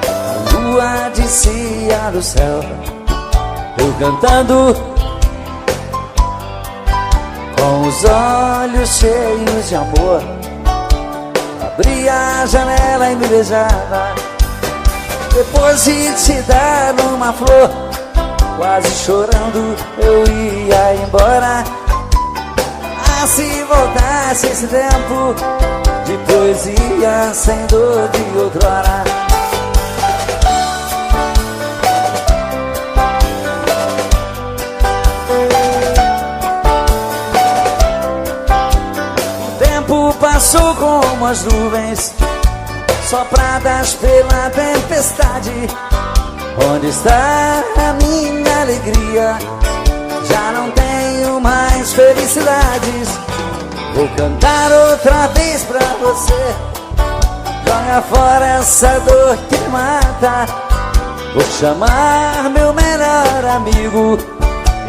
A lua descia do céu, eu cantando, com os olhos cheios de amor. Abria a janela e me beijava, depois de te dar uma flor. Quase chorando eu ia embora. Ah, se voltasse esse tempo de poesia sem dor de outrora. O tempo passou como as nuvens sopradas pela tempestade. Onde está a minha alegria? Já não tenho mais felicidades. Vou cantar outra vez pra você. Joga fora essa dor que me mata. Vou chamar meu melhor amigo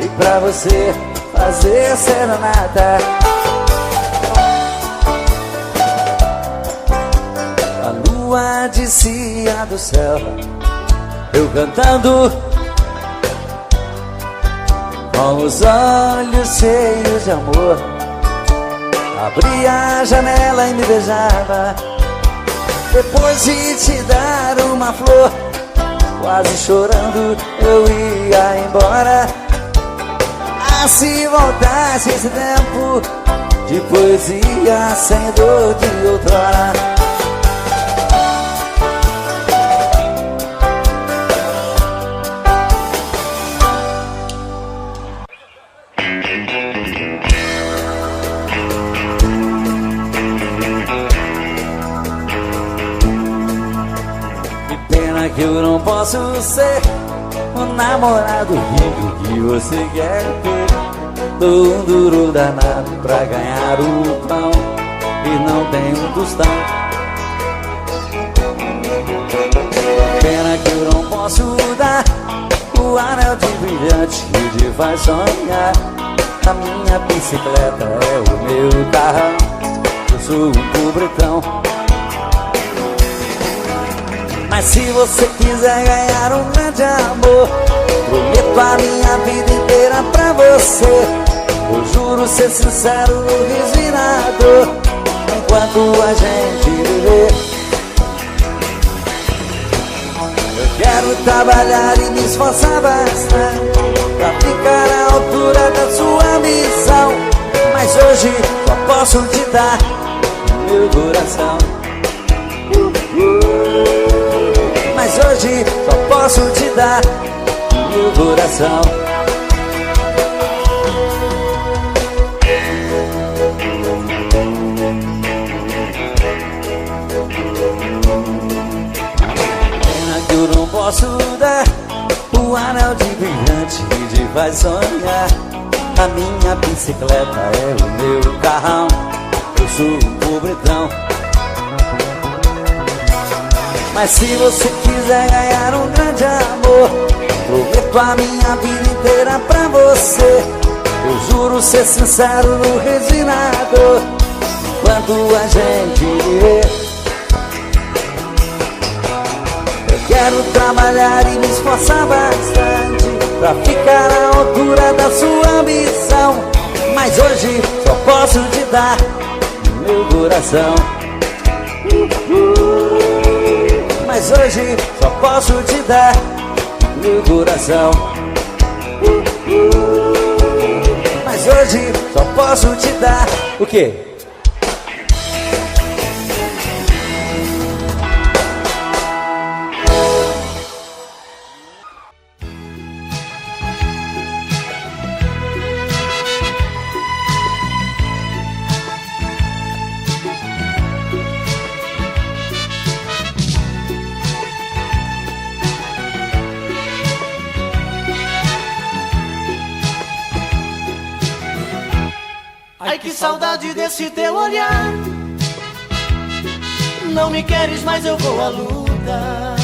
e pra você fazer serenata. A lua descia do céu, eu cantando, com os olhos cheios de amor. Abria a janela e me beijava, depois de te dar uma flor. Quase chorando eu ia embora. Ah, se voltasse esse tempo de poesia sem dor de outrora. Que eu não posso ser o namorado rico que você quer ter. Dou um duro danado pra ganhar o pão e não tenho um tostão. Pena que eu não posso dar o anel de brilhante que te faz sonhar. A minha bicicleta é o meu carrão, eu sou um pobretão. Mas se você quiser ganhar um grande amor, prometo a minha vida inteira pra você. Eu juro ser sincero, resinado, enquanto a gente viver. Eu quero trabalhar e me esforçar bastante pra ficar à altura da sua missão. Mas hoje só posso te dar o meu coração. Mas hoje só posso te dar meu coração. Pena que eu não posso dar o anel de brilhante que te faz sonhar. A minha bicicleta é o meu carrão, eu sou um pobretão. Mas se você quiser ganhar um grande amor, prometo a minha vida inteira pra você. Eu juro ser sincero, resinado, enquanto a gente viver. Eu quero trabalhar e me esforçar bastante pra ficar à altura da sua ambição. Mas hoje só posso te dar meu coração. Mas hoje só posso te dar meu coração. Mas hoje só posso te dar o quê? Ai, que saudade desse teu olhar. Não me queres, mas eu vou à luta.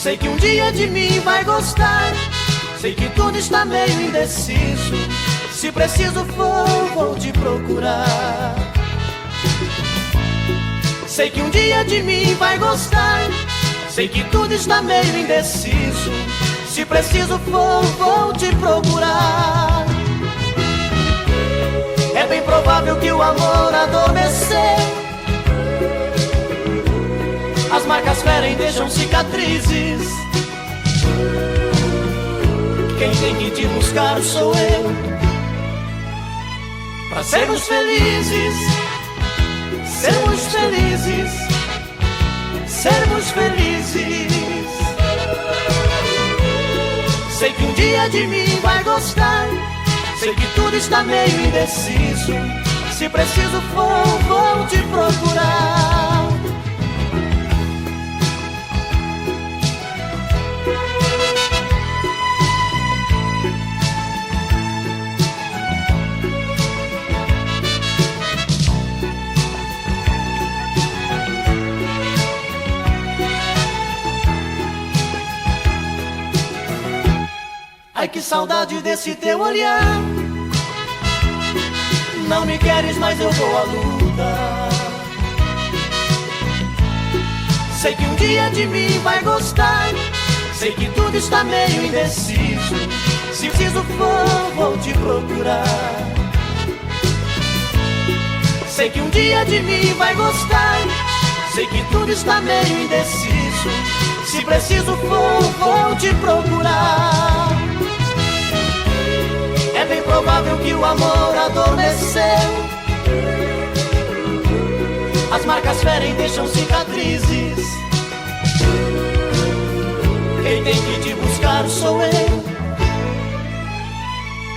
Sei que um dia de mim vai gostar. Sei que tudo está meio indeciso. Se preciso for, vou te procurar. Sei que um dia de mim vai gostar. Sei que tudo está meio indeciso. Se preciso for, vou te procurar. É bem provável que o amor adormeceu. As marcas ferem, deixam cicatrizes. Quem tem que te buscar sou eu. Pra sermos felizes, sermos felizes, sermos felizes. Sei que um dia de mim vai gostar. Sei que tudo está meio indeciso. Se preciso for, vou te procurar. Ai, que saudade desse teu olhar. Não me queres, mas eu vou à luta. Sei que um dia de mim vai gostar. Sei que tudo está meio indeciso. Se preciso for, vou te procurar. Sei que um dia de mim vai gostar. Sei que tudo está meio indeciso. Se preciso for, vou te procurar. É bem provável que o amor adormeceu. As marcas ferem, deixam cicatrizes. Quem tem que te buscar sou eu.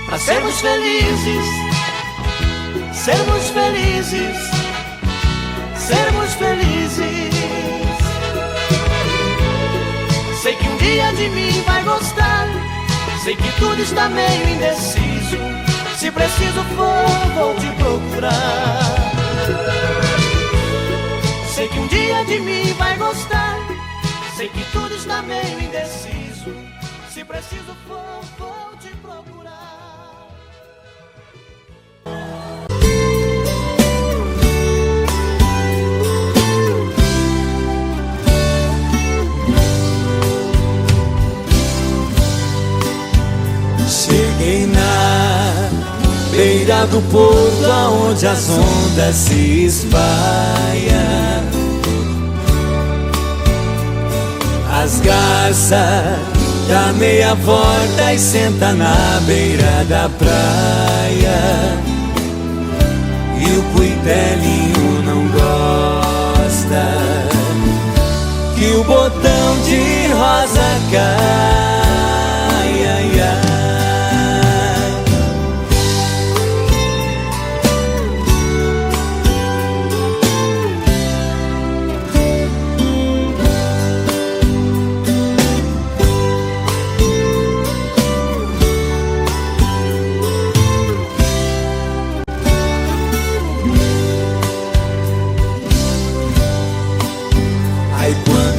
Pra sermos felizes, sermos felizes, sermos felizes. Sei que um dia de mim vai gostar. Sei que tudo está meio indeciso. Se preciso for, vou te procurar. Sei que um dia de mim vai gostar. Sei que tudo está meio indeciso. Se preciso for, vou te procurar. Cheguei na beira do porto, aonde as ondas se espalham. As garças dá meia volta e senta na beira da praia. E o cuitelinho não gosta que o botão de rosa cai, ai, ai.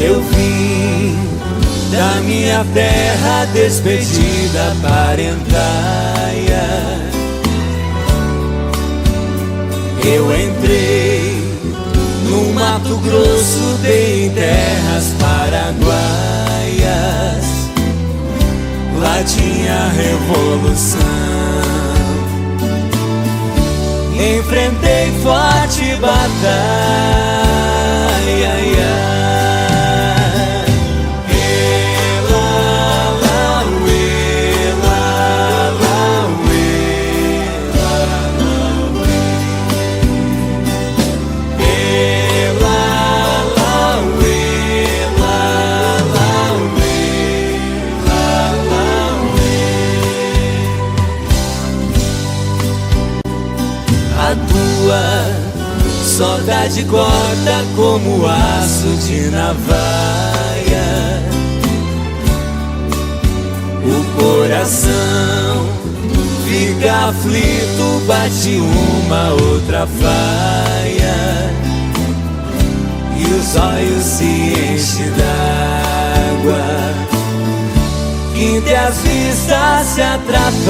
Eu vim da minha terra, despedida parentalha. Eu entrei no Mato Grosso, dei terras paraguaias. Lá tinha revolução. Enfrentei forte batalha, ai, ai. Saudade corta como aço de navalha. O coração fica aflito, bate uma outra faia. E os olhos se enchem d'água. mente as vistas se atrapalham.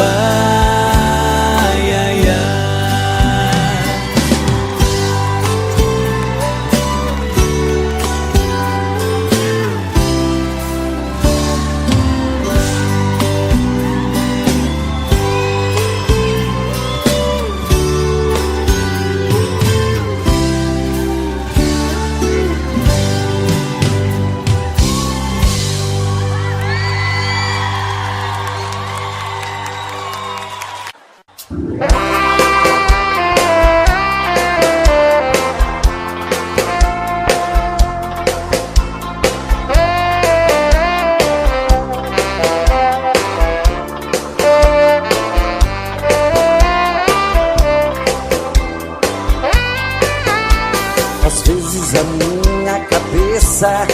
Às vezes a minha cabeça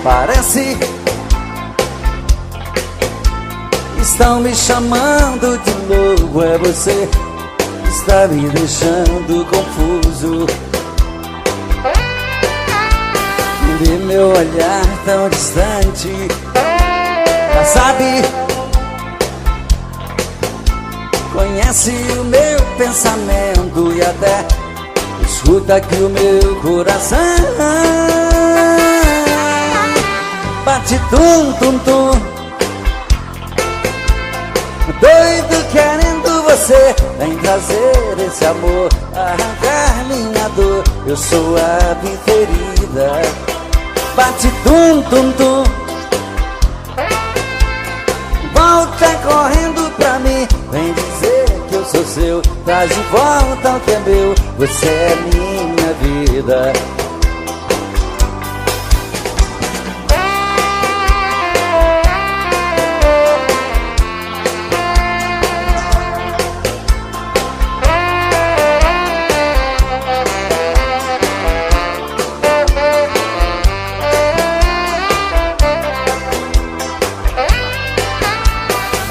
parece estão me chamando de louco. É você que está me deixando confuso. Vê meu olhar tão distante, já sabe, conhece o meu pensamento e até escuta aqui o meu coração. Bate tum tum tum, doido querendo você. Vem trazer esse amor, arrancar minha dor. Eu sou a ferida. Bate tum tum tum, volta correndo pra mim. Vem dizer que eu sou seu, traz de volta o que é meu. Você é minha vida.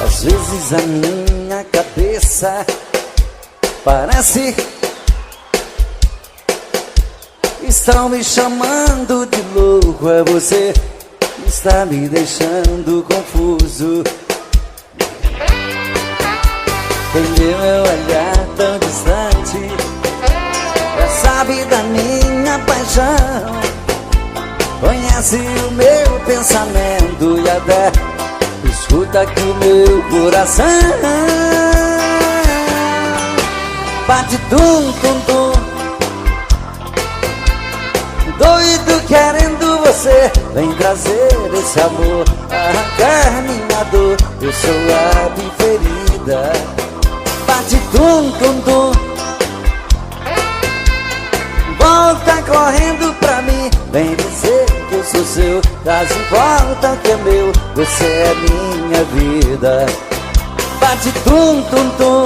Às vezes a minha cabeça parece estão me chamando de louco. É você que está me deixando confuso. Entendeu meu olhar tão distante, já sabe da minha paixão, conhece o meu pensamento e até escuta aqui o meu coração. Bate tum tum tum, doido querendo você. Vem trazer esse amor, arrancar minha dor. Eu sou a ferida. Bate tum tum tum, volta correndo pra mim. Vem dizer que eu sou seu, traz de volta o que é meu. Você é minha vida. Bate tum tum tum,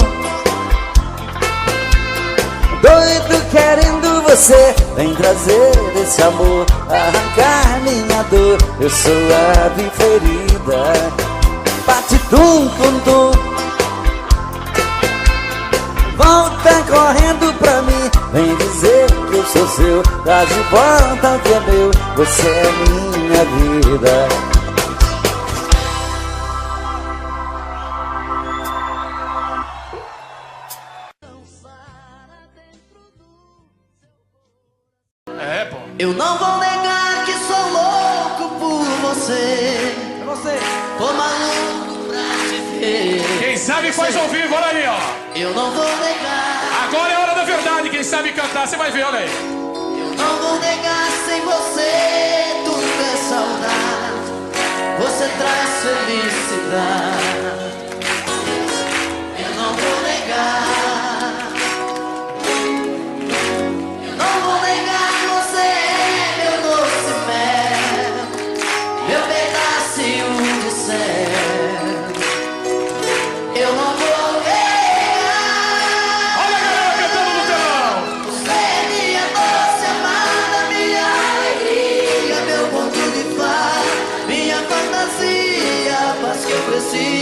doido querendo você. Vem trazer esse amor, arrancar minha dor. Eu sou a ferida. Bate tum tum tum, volta correndo pra mim. Vem dizer que eu sou seu, traz de volta o que é meu. Você é minha vida. Eu não vou negar que sou louco por você. É você. Tô maluco pra te ver. Quem sabe faz ao vivo, olha aí, ó. Eu não vou negar. Agora é a hora da verdade, quem sabe cantar, você vai ver, olha aí. Eu não vou negar, sem você tudo é saudade. Você traz felicidade. Eu não vou negar. Eu não vou negar, você é meu doce mel, meu pedacinho de céu. Eu não vou negar. Olha a galera cantando no telão. Você é minha doce amada, minha alegria, meu ponto de paz, minha fantasia, a paz que eu preciso.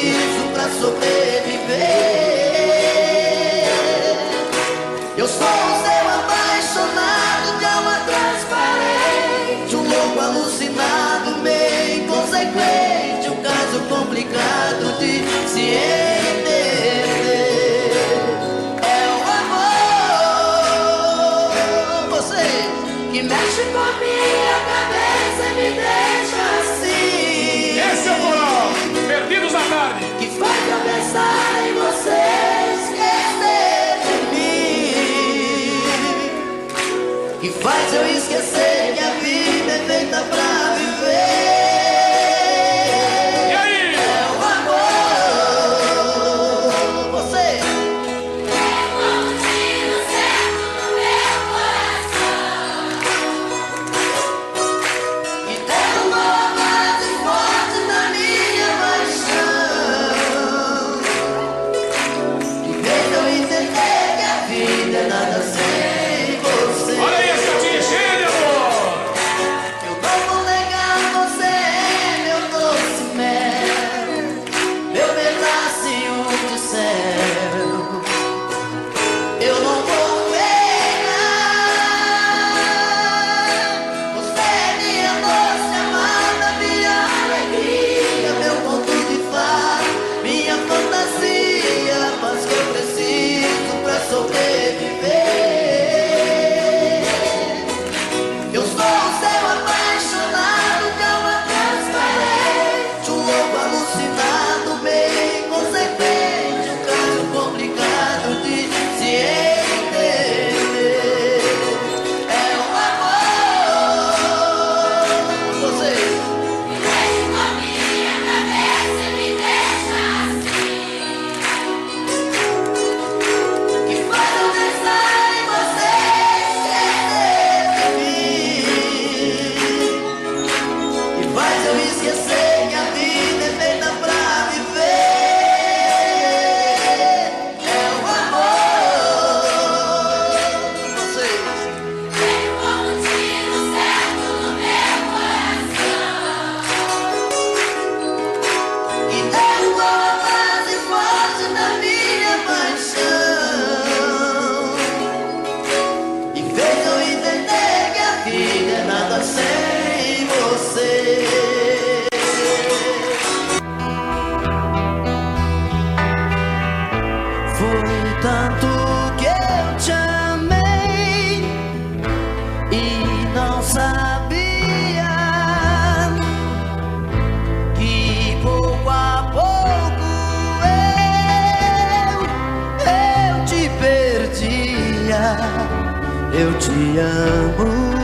eu te amo.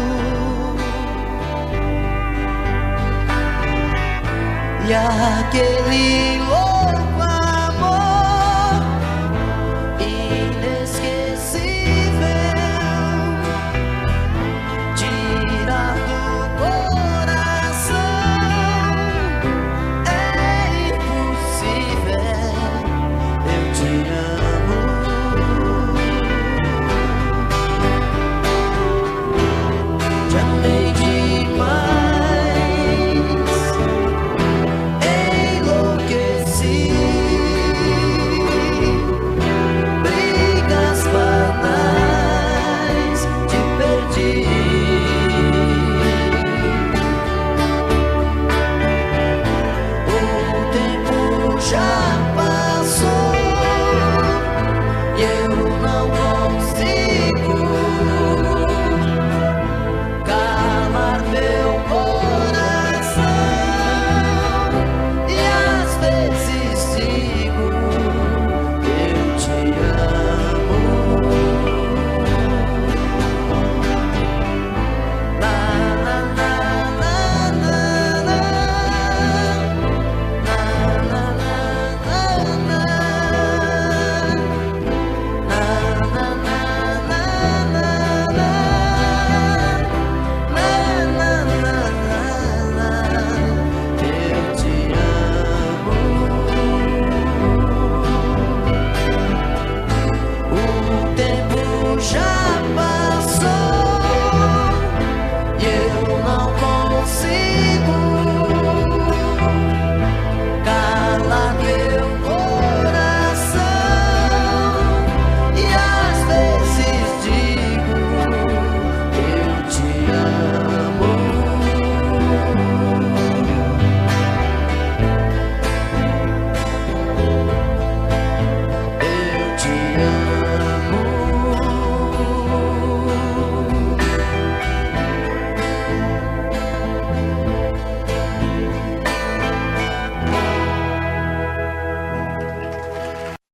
E aquele